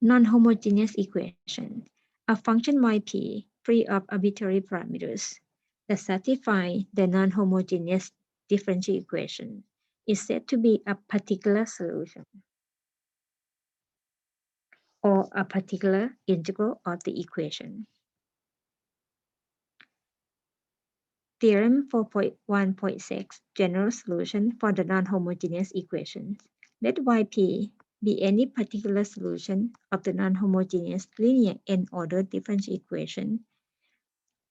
Non-homogeneous equation. A function yp free of arbitrary parameters that satisfy the non-homogeneous differential equation is said to be a particular solution or a particular integral of the equation. Theorem 4.1.6 General solution for the non-homogeneous equations. Let Yp be any particular solution of the non-homogeneous linear n-ordered differential equation.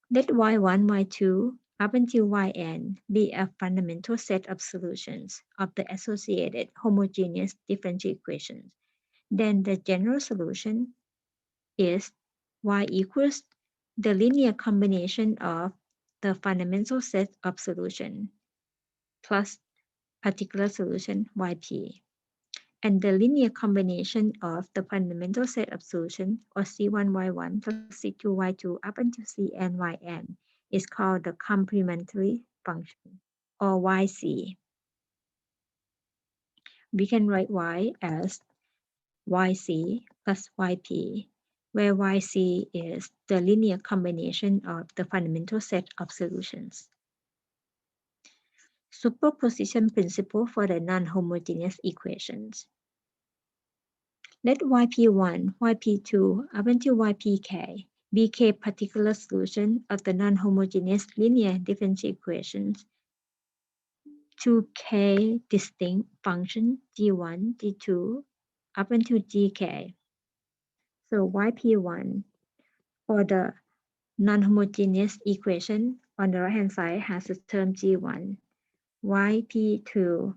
Let Y1, Y2 up until Yn be a fundamental set of solutions of the associated homogeneous differential equations. Then the general solution is Y equals the linear combination of the fundamental set of solution plus particular solution Yp, and the linear combination of the fundamental set of solution or C1y1 plus C2y2 up until Cn is called the complementary function or Yc. We can write Y as Yc plus Yp, where Yc is the linear combination of the fundamental set of solutions. Superposition principle for the non-homogeneous equations. Let Yp1, Yp2 up until Ypk be k particular solution of the non-homogeneous linear differential equations to k distinct function g1, g2 up until gk. So Yp1 for the non-homogeneous equation on the right-hand side has the term g1, Yp2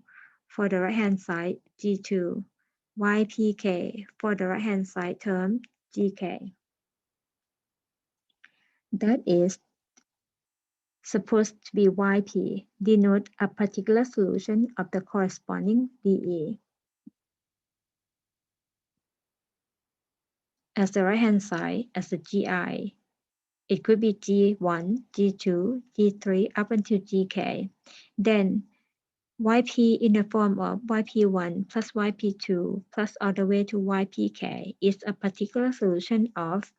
for the right-hand side g2, Ypk for the right-hand side term gk. That is supposed to be Yp denote a particular solution of the corresponding dE. As the right-hand side as the gi, it could be g1, g2, g3 up until gk. Then Yp in the form of Yp1 plus Yp2 plus all the way to Ypk is a particular solution of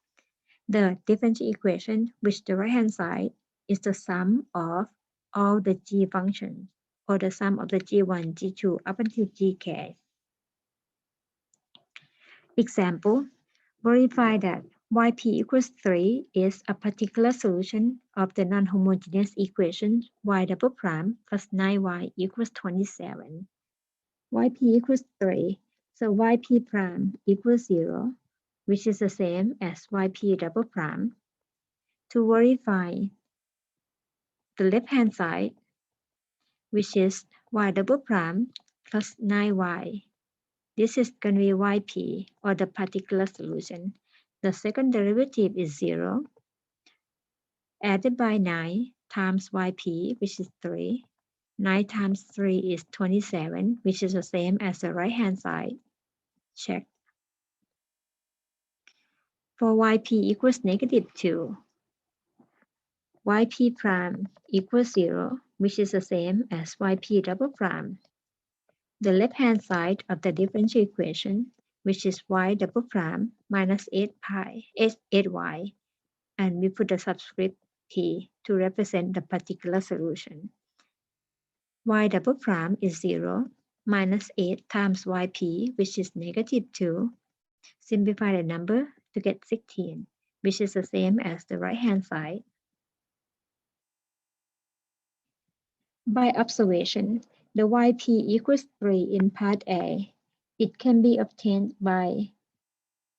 the differential equation, which the right-hand side is the sum of all the g functions, or the sum of the g1, g2 up until gk. Example, verify that Yp equals 3 is a particular solution of the non-homogeneous equation y double prime plus 9y equals 27. Yp equals 3, so Yp prime equals 0, which is the same as Yp double prime. To verify the left-hand side, which is y double prime plus 9y. This is going to be Yp, or the particular solution. The second derivative is 0, added by 9 times Yp, which is 3. 9 times 3 is 27, which is the same as the right-hand side. Check. For Yp equals negative 2, Yp prime equals 0, which is the same as Yp double prime. The left-hand side of the differential equation, which is y double prime minus 8y, and we put the subscript p to represent the particular solution. Y double prime is 0 minus 8 times Yp, which is negative 2. Simplify the number to get 16, which is the same as the right-hand side. By observation, the Yp equals 3 in part A. It can be obtained by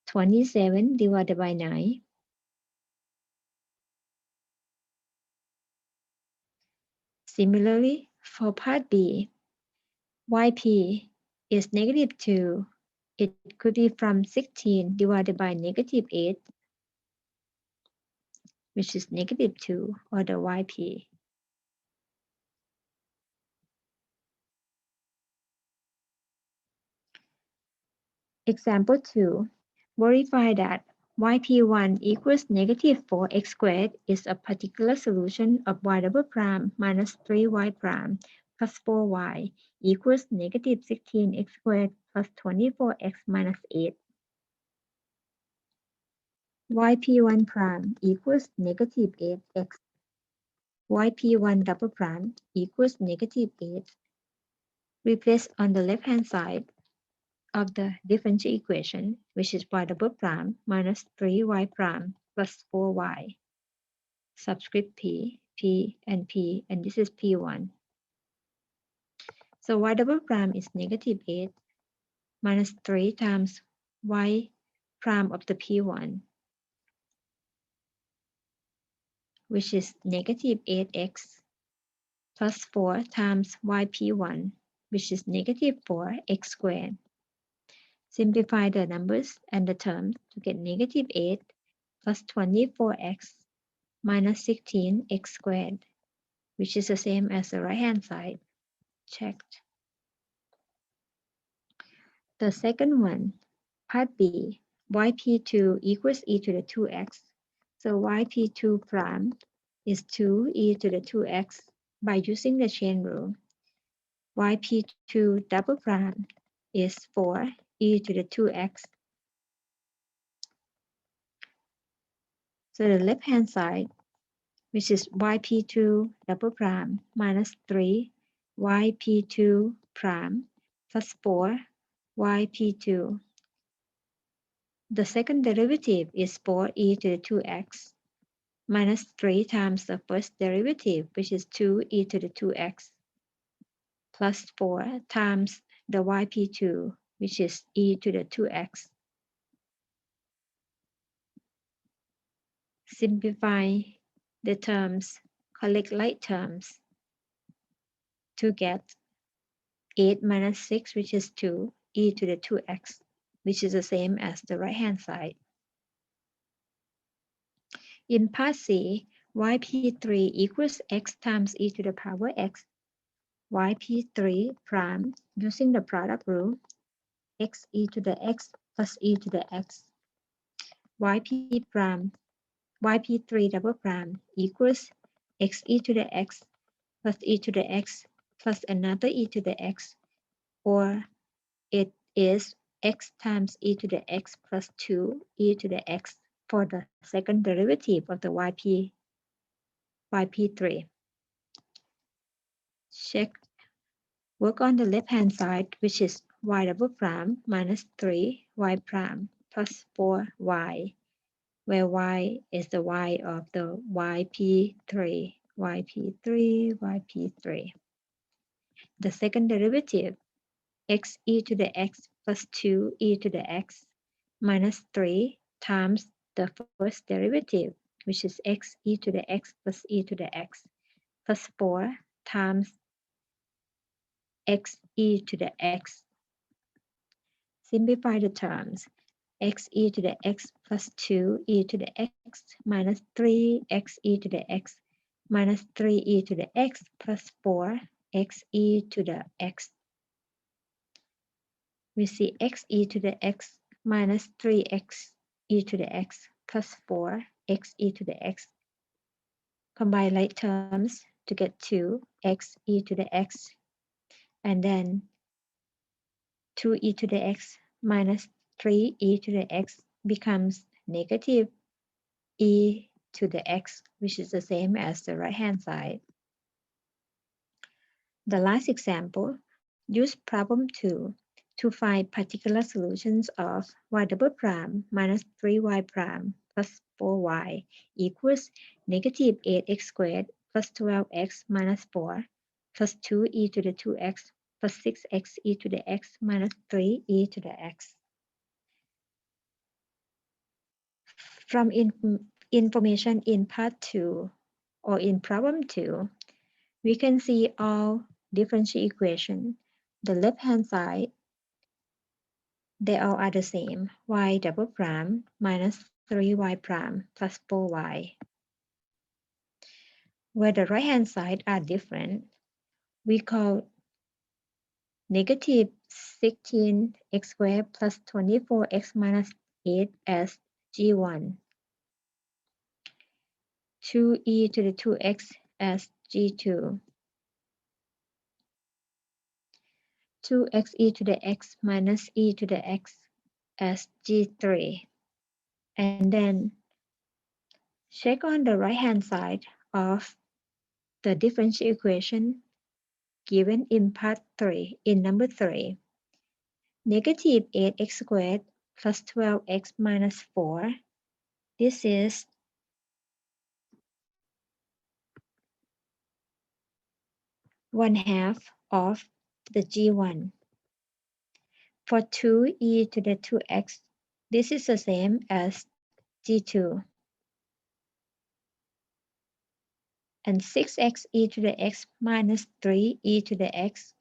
27 divided by 9. Similarly, for part B, Yp is negative 2. It could be from 16 divided by negative 8, which is negative 2, or the Yp. Example 2. Verify that Yp1 equals negative 4x squared is a particular solution of y double prime minus 3y prime plus 4y equals negative 16x squared plus 24x minus 8. yp1 prime equals negative 8x. yp1 double prime equals negative 8. Replace on the left-hand side of the differential equation, which is y double prime minus 3y prime plus 4y. Subscript p, and p, and this is p1. So y double prime is negative 8 minus 3 times y prime of the p1, which is negative 8x plus 4 times yp1, which is negative 4x squared. Simplify the numbers and the terms to get negative 8 plus 24x minus 16x squared, which is the same as the right-hand side. Checked. The second one, part B, yp2 equals e to the 2x. So yp2 prime is 2e to the 2x by using the chain rule. yp2 double prime is 4e to the 2x. So the left-hand side, which is yp2 double prime minus 3 yp2 prime plus 4 yp2. The second derivative is 4e to the 2x minus 3 times the first derivative, which is 2e to the 2x, plus 4 times the yp2, which is e to the 2x. Simplify the terms, collect like terms to get 8 minus 6, which is 2, e to the 2x, which is the same as the right-hand side. In part C, yp3 equals x times e to the power x. yp3 prime using the product rule, x e to the x plus e to the x. yp3 double prime equals x e to the x plus e to the x plus another e to the x, or it is x times e to the x plus 2 e to the x for the second derivative of the yp3. Check. Work on the left-hand side, which is y double prime minus 3y prime plus 4y, where y is the y of the yp3. The second derivative, x e to the x plus 2 e to the x minus 3 times the first derivative, which is x e to the x plus e to the x plus 4 times x e to the x. Simplify the terms. X e to the x plus 2 e to the x minus 3 x e to the x minus 3 e to the x plus 4 x e to the x. We see x e to the x minus 3x e to the x plus 4 x e to the x. Combine like terms to get 2 x e to the x, and then 2e to the x minus 3e to the x becomes negative e to the x, which is the same as the right-hand side. The last example, use problem 2 to find particular solutions of y double prime minus 3y prime plus 4y equals negative 8x squared plus 12x minus 4 plus 2e to the 2x plus 6x e to the x minus 3e to the x. From information in part 2 or in problem 2, we can see all differential equations. The left-hand side, they all are the same, y double prime minus 3y prime plus 4y. Where the right-hand side are different, we call negative 16x squared plus 24x minus 8 as g1, 2e to the 2x as g2, 2x e to the x minus e to the x as g3. And then check on the right-hand side of the differential equation given in part 3, in number 3. Negative 8x squared plus 12x minus 4. This is 1/2 of the G1. For 2e to the 2x, this is the same as G2. And 6x e to the x minus 3e to the x,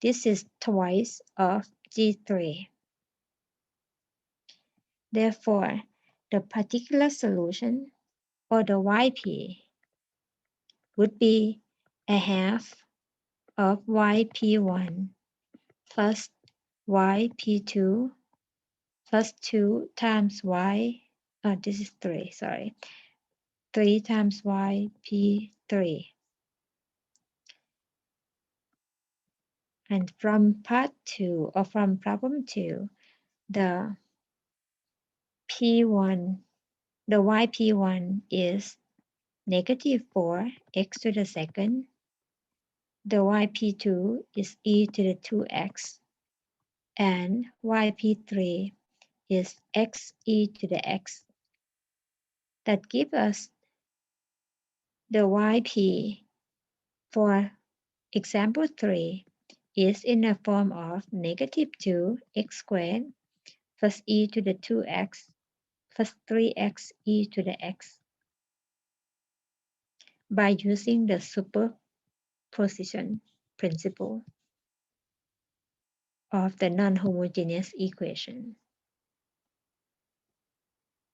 this is twice of G3. Therefore, the particular solution, or the YP, would be 1/2 of YP1 plus YP2 plus 2 times Y, this is 3, sorry, 3 times YP3. And from part 2, or from problem 2, the P1, the YP1 is negative 4x to the second. The YP2 is e to the 2x. And YP3 is x e to the x. That gives us the YP for example 3 is in the form of negative 2x squared plus e to the 2x plus 3x e to the x by using the superposition principle of the non-homogeneous equation.